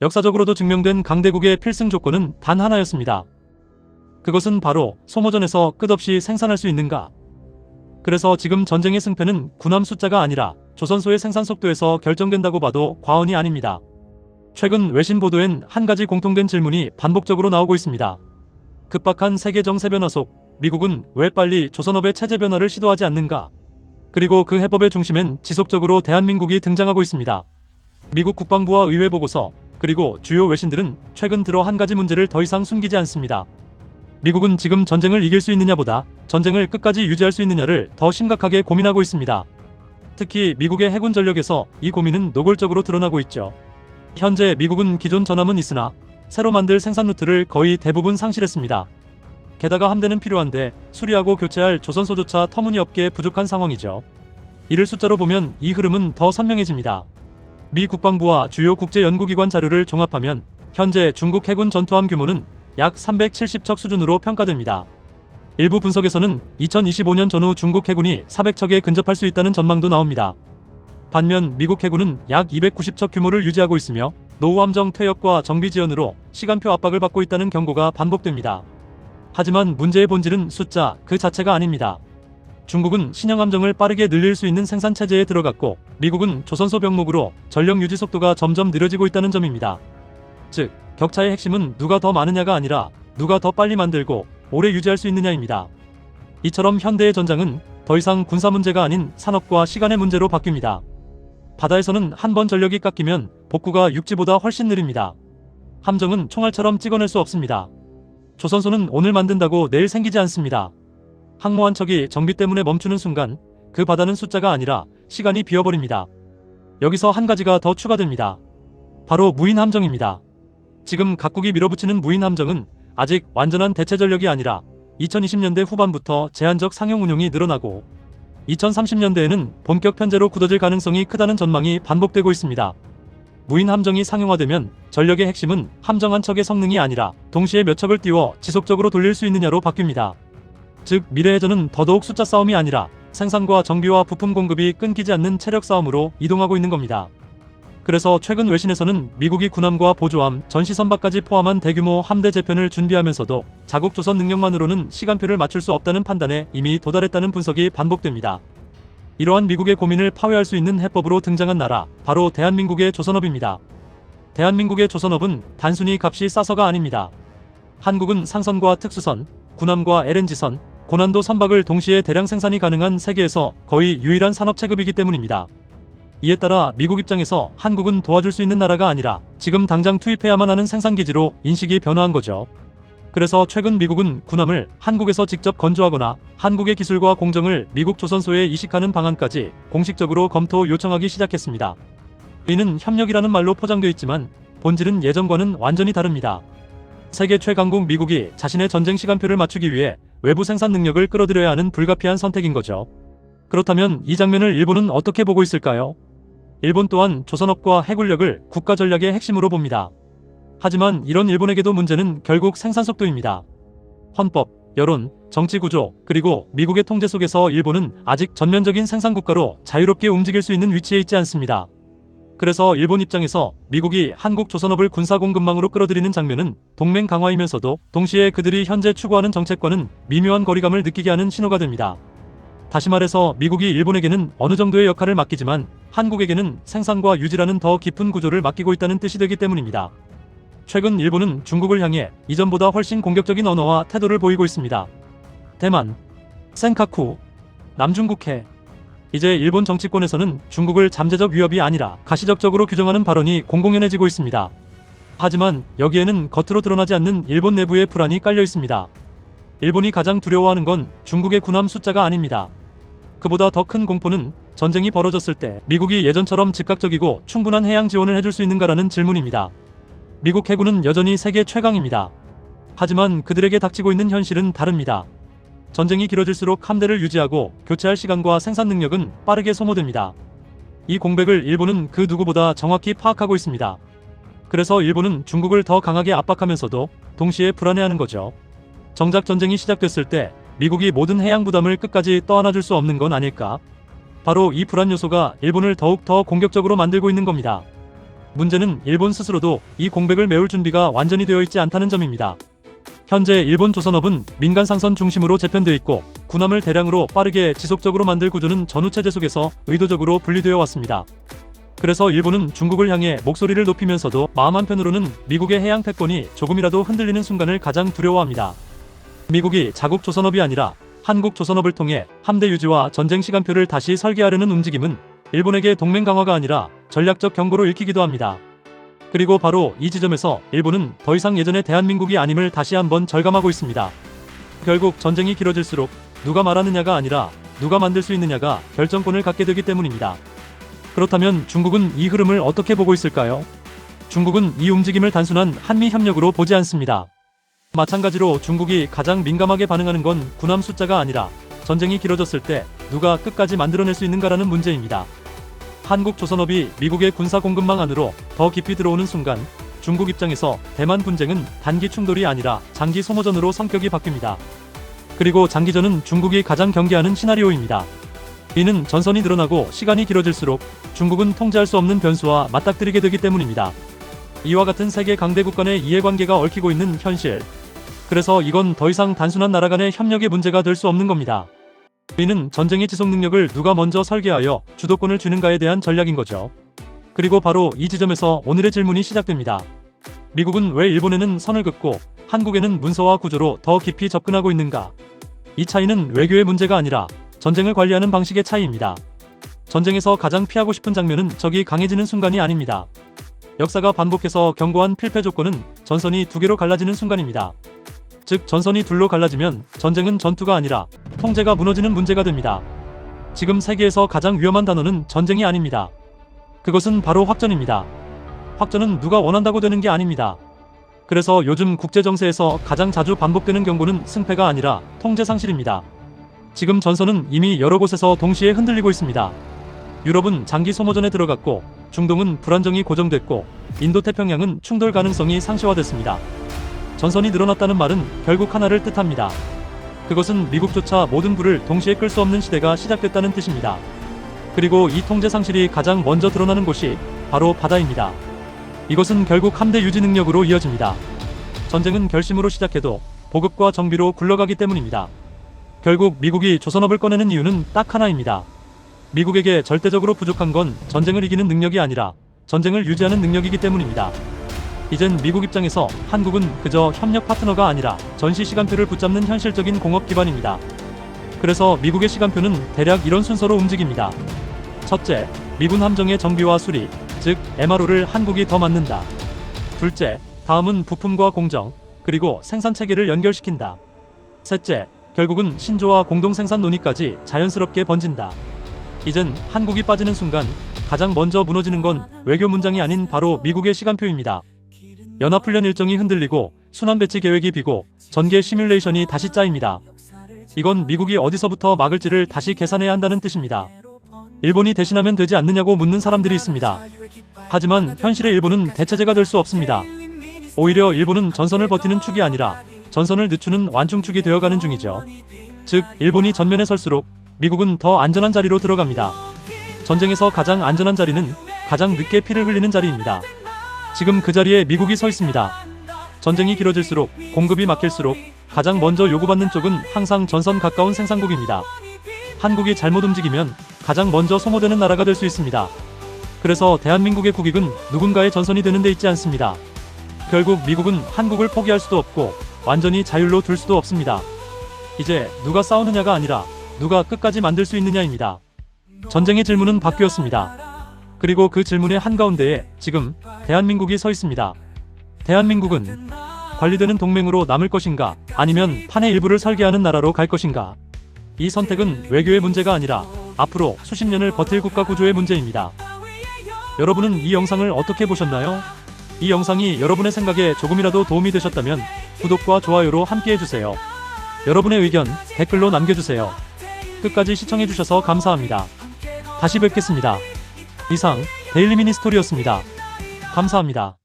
역사적으로도 증명된 강대국의 필승 조건은 단 하나였습니다. 그것은 바로 소모전에서 끝없이 생산할 수 있는가. 그래서 지금 전쟁의 승패는 군함 숫자가 아니라 조선소의 생산 속도에서 결정된다고 봐도 과언이 아닙니다. 최근 외신 보도엔 한 가지 공통된 질문이 반복적으로 나오고 있습니다. 급박한 세계 정세 변화 속 미국은 왜 빨리 조선업의 체제 변화를 시도하지 않는가? 그리고 그 해법의 중심엔 지속적으로 대한민국이 등장하고 있습니다. 미국 국방부와 의회 보고서, 그리고 주요 외신들은 최근 들어 한 가지 문제를 더 이상 숨기지 않습니다. 미국은 지금 전쟁을 이길 수 있느냐보다 전쟁을 끝까지 유지할 수 있느냐를 더 심각하게 고민하고 있습니다. 특히 미국의 해군 전력에서 이 고민은 노골적으로 드러나고 있죠. 현재 미국은 기존 전함은 있으나 새로 만들 생산 루트를 거의 대부분 상실했습니다. 게다가 함대는 필요한데 수리하고 교체할 조선소조차 터무니없게 부족한 상황이죠. 이를 숫자로 보면 이 흐름은 더 선명해집니다. 미 국방부와 주요 국제연구기관 자료를 종합하면 현재 중국 해군 전투함 규모는 약 370척 수준으로 평가됩니다. 일부 분석에서는 2025년 전후 중국 해군이 400척에 근접할 수 있다는 전망도 나옵니다. 반면 미국 해군은 약 290척 규모를 유지하고 있으며 노후 함정 퇴역과 정비 지연으로 시간표 압박을 받고 있다는 경고가 반복됩니다. 하지만 문제의 본질은 숫자 그 자체가 아닙니다. 중국은 신형 함정을 빠르게 늘릴 수 있는 생산 체제에 들어갔고 미국은 조선소 병목으로 전력 유지 속도가 점점 느려지고 있다는 점입니다. 즉, 격차의 핵심은 누가 더 많으냐가 아니라 누가 더 빨리 만들고 오래 유지할 수 있느냐입니다. 이처럼 현대의 전장은 더 이상 군사 문제가 아닌 산업과 시간의 문제로 바뀝니다. 바다에서는 한 번 전력이 깎이면 복구가 육지보다 훨씬 느립니다. 함정은 총알처럼 찍어낼 수 없습니다. 조선소는 오늘 만든다고 내일 생기지 않습니다. 항모 한 척이 정비 때문에 멈추는 순간 그 바다는 숫자가 아니라 시간이 비어버립니다. 여기서 한 가지가 더 추가됩니다. 바로 무인 함정입니다. 지금 각국이 밀어붙이는 무인 함정은 아직 완전한 대체 전력이 아니라 2020년대 후반부터 제한적 상용 운용이 늘어나고 2030년대에는 본격 편제로 굳어질 가능성이 크다는 전망이 반복되고 있습니다. 무인 함정이 상용화되면 전력의 핵심은 함정 한 척의 성능이 아니라 동시에 몇 척을 띄워 지속적으로 돌릴 수 있느냐로 바뀝니다. 즉, 미래해전은 더더욱 숫자 싸움이 아니라 생산과 정비와 부품 공급이 끊기지 않는 체력 싸움으로 이동하고 있는 겁니다. 그래서 최근 외신에서는 미국이 군함과 보조함, 전시선박까지 포함한 대규모 함대 재편을 준비하면서도 자국 조선 능력만으로는 시간표를 맞출 수 없다는 판단에 이미 도달했다는 분석이 반복됩니다. 이러한 미국의 고민을 파회할 수 있는 해법으로 등장한 나라, 바로 대한민국의 조선업입니다. 대한민국의 조선업은 단순히 값이 싸서가 아닙니다. 한국은 상선과 특수선, 군함과 LNG선, 고난도 선박을 동시에 대량 생산이 가능한 세계에서 거의 유일한 산업 체급이기 때문입니다. 이에 따라 미국 입장에서 한국은 도와줄 수 있는 나라가 아니라 지금 당장 투입해야만 하는 생산기지로 인식이 변화한 거죠. 그래서 최근 미국은 군함을 한국에서 직접 건조하거나 한국의 기술과 공정을 미국 조선소에 이식하는 방안까지 공식적으로 검토 요청하기 시작했습니다. 이는 협력이라는 말로 포장되어 있지만 본질은 예전과는 완전히 다릅니다. 세계 최강국 미국이 자신의 전쟁 시간표를 맞추기 위해 외부 생산 능력을 끌어들여야 하는 불가피한 선택인 거죠. 그렇다면 이 장면을 일본은 어떻게 보고 있을까요? 일본 또한 조선업과 해군력을 국가 전략의 핵심으로 봅니다. 하지만 이런 일본에게도 문제는 결국 생산 속도입니다. 헌법, 여론, 정치 구조, 그리고 미국의 통제 속에서 일본은 아직 전면적인 생산 국가로 자유롭게 움직일 수 있는 위치에 있지 않습니다. 그래서 일본 입장에서 미국이 한국 조선업을 군사 공급망으로 끌어들이는 장면은 동맹 강화이면서도 동시에 그들이 현재 추구하는 정책과는 미묘한 거리감을 느끼게 하는 신호가 됩니다. 다시 말해서 미국이 일본에게는 어느 정도의 역할을 맡기지만 한국에게는 생산과 유지라는 더 깊은 구조를 맡기고 있다는 뜻이 되기 때문입니다. 최근 일본은 중국을 향해 이전보다 훨씬 공격적인 언어와 태도를 보이고 있습니다. 대만, 센카쿠, 남중국해. 이제 일본 정치권에서는 중국을 잠재적 위협이 아니라 가시적적으로 규정하는 발언이 공공연해지고 있습니다. 하지만 여기에는 겉으로 드러나지 않는 일본 내부의 불안이 깔려 있습니다. 일본이 가장 두려워하는 건 중국의 군함 숫자가 아닙니다. 그보다 더 큰 공포는 전쟁이 벌어졌을 때 미국이 예전처럼 즉각적이고 충분한 해양 지원을 해줄 수 있는가라는 질문입니다. 미국 해군은 여전히 세계 최강입니다. 하지만 그들에게 닥치고 있는 현실은 다릅니다. 전쟁이 길어질수록 함대를 유지하고 교체할 시간과 생산 능력은 빠르게 소모됩니다. 이 공백을 일본은 그 누구보다 정확히 파악하고 있습니다. 그래서 일본은 중국을 더 강하게 압박하면서도 동시에 불안해하는 거죠. 정작 전쟁이 시작됐을 때 미국이 모든 해양 부담을 끝까지 떠안아줄 수 없는 건 아닐까? 바로 이 불안 요소가 일본을 더욱 더 공격적으로 만들고 있는 겁니다. 문제는 일본 스스로도 이 공백을 메울 준비가 완전히 되어 있지 않다는 점입니다. 현재 일본 조선업은 민간 상선 중심으로 재편되어 있고 군함을 대량으로 빠르게 지속적으로 만들 구조는 전후체제 속에서 의도적으로 분리되어 왔습니다. 그래서 일본은 중국을 향해 목소리를 높이면서도 마음 한편으로는 미국의 해양 패권이 조금이라도 흔들리는 순간을 가장 두려워합니다. 미국이 자국 조선업이 아니라 한국 조선업을 통해 함대 유지와 전쟁 시간표를 다시 설계하려는 움직임은 일본에게 동맹 강화가 아니라 전략적 경고로 읽히기도 합니다. 그리고 바로 이 지점에서 일본은 더 이상 예전의 대한민국이 아님을 다시 한번 절감하고 있습니다. 결국 전쟁이 길어질수록 누가 말하느냐가 아니라 누가 만들 수 있느냐가 결정권을 갖게 되기 때문입니다. 그렇다면 중국은 이 흐름을 어떻게 보고 있을까요? 중국은 이 움직임을 단순한 한미 협력으로 보지 않습니다. 마찬가지로 중국이 가장 민감하게 반응하는 건 군함 숫자가 아니라 전쟁이 길어졌을 때 누가 끝까지 만들어낼 수 있는가라는 문제입니다. 한국 조선업이 미국의 군사 공급망 안으로 더 깊이 들어오는 순간 중국 입장에서 대만 분쟁은 단기 충돌이 아니라 장기 소모전으로 성격이 바뀝니다. 그리고 장기전은 중국이 가장 경계하는 시나리오입니다. 이는 전선이 늘어나고 시간이 길어질수록 중국은 통제할 수 없는 변수와 맞닥뜨리게 되기 때문입니다. 이와 같은 세계 강대국 간의 이해관계가 얽히고 있는 현실. 그래서 이건 더 이상 단순한 나라 간의 협력의 문제가 될 수 없는 겁니다. 이는 전쟁의 지속 능력을 누가 먼저 설계하여 주도권을 주는가에 대한 전략인 거죠. 그리고 바로 이 지점에서 오늘의 질문이 시작됩니다. 미국은 왜 일본에는 선을 긋고 한국에는 문서화 구조로 더 깊이 접근하고 있는가? 이 차이는 외교의 문제가 아니라 전쟁을 관리하는 방식의 차이입니다. 전쟁에서 가장 피하고 싶은 장면은 적이 강해지는 순간이 아닙니다. 역사가 반복해서 경고한 필패 조건은 전선이 두 개로 갈라지는 순간입니다. 즉 전선이 둘로 갈라지면 전쟁은 전투가 아니라 통제가 무너지는 문제가 됩니다. 지금 세계에서 가장 위험한 단어는 전쟁이 아닙니다. 그것은 바로 확전입니다. 확전은 누가 원한다고 되는 게 아닙니다. 그래서 요즘 국제정세에서 가장 자주 반복되는 경고는 승패가 아니라 통제 상실입니다. 지금 전선은 이미 여러 곳에서 동시에 흔들리고 있습니다. 유럽은 장기 소모전에 들어갔고 중동은 불안정이 고정됐고 인도태평양은 충돌 가능성이 상시화됐습니다. 전선이 늘어났다는 말은 결국 하나를 뜻합니다. 그것은 미국조차 모든 불을 동시에 끌 수 없는 시대가 시작됐다는 뜻입니다. 그리고 이 통제 상실이 가장 먼저 드러나는 곳이 바로 바다입니다. 이것은 결국 함대 유지 능력으로 이어집니다. 전쟁은 결심으로 시작해도 보급과 정비로 굴러가기 때문입니다. 결국 미국이 조선업을 꺼내는 이유는 딱 하나입니다. 미국에게 절대적으로 부족한 건 전쟁을 이기는 능력이 아니라 전쟁을 유지하는 능력이기 때문입니다. 이젠 미국 입장에서 한국은 그저 협력 파트너가 아니라 전시 시간표를 붙잡는 현실적인 공업 기반입니다. 그래서 미국의 시간표는 대략 이런 순서로 움직입니다. 첫째, 미군 함정의 정비와 수리, 즉 MRO를 한국이 더 맡는다. 둘째, 다음은 부품과 공정, 그리고 생산 체계를 연결시킨다. 셋째, 결국은 신조와 공동 생산 논의까지 자연스럽게 번진다. 이젠 한국이 빠지는 순간 가장 먼저 무너지는 건 외교 문장이 아닌 바로 미국의 시간표입니다. 연합훈련 일정이 흔들리고 순환 배치 계획이 비고 전개 시뮬레이션이 다시 짜입니다. 이건 미국이 어디서부터 막을지를 다시 계산해야 한다는 뜻입니다. 일본이 대신하면 되지 않느냐고 묻는 사람들이 있습니다. 하지만 현실의 일본은 대체제가 될 수 없습니다. 오히려 일본은 전선을 버티는 축이 아니라 전선을 늦추는 완충축이 되어가는 중이죠. 즉 일본이 전면에 설수록 미국은 더 안전한 자리로 들어갑니다. 전쟁에서 가장 안전한 자리는 가장 늦게 피를 흘리는 자리입니다. 지금 그 자리에 미국이 서 있습니다. 전쟁이 길어질수록 공급이 막힐수록 가장 먼저 요구받는 쪽은 항상 전선 가까운 생산국입니다. 한국이 잘못 움직이면 가장 먼저 소모되는 나라가 될 수 있습니다. 그래서 대한민국의 국익은 누군가의 전선이 되는 데 있지 않습니다. 결국 미국은 한국을 포기할 수도 없고 완전히 자율로 둘 수도 없습니다. 이제 누가 싸우느냐가 아니라 누가 끝까지 만들 수 있느냐입니다. 전쟁의 질문은 바뀌었습니다. 그리고 그 질문의 한가운데에 지금 대한민국이 서 있습니다. 대한민국은 관리되는 동맹으로 남을 것인가 아니면 판의 일부를 설계하는 나라로 갈 것인가. 이 선택은 외교의 문제가 아니라 앞으로 수십 년을 버틸 국가 구조의 문제입니다. 여러분은 이 영상을 어떻게 보셨나요? 이 영상이 여러분의 생각에 조금이라도 도움이 되셨다면 구독과 좋아요로 함께 해주세요. 여러분의 의견 댓글로 남겨주세요. 끝까지 시청해주셔서 감사합니다. 다시 뵙겠습니다. 이상 데일리 미니스토리였습니다. 감사합니다.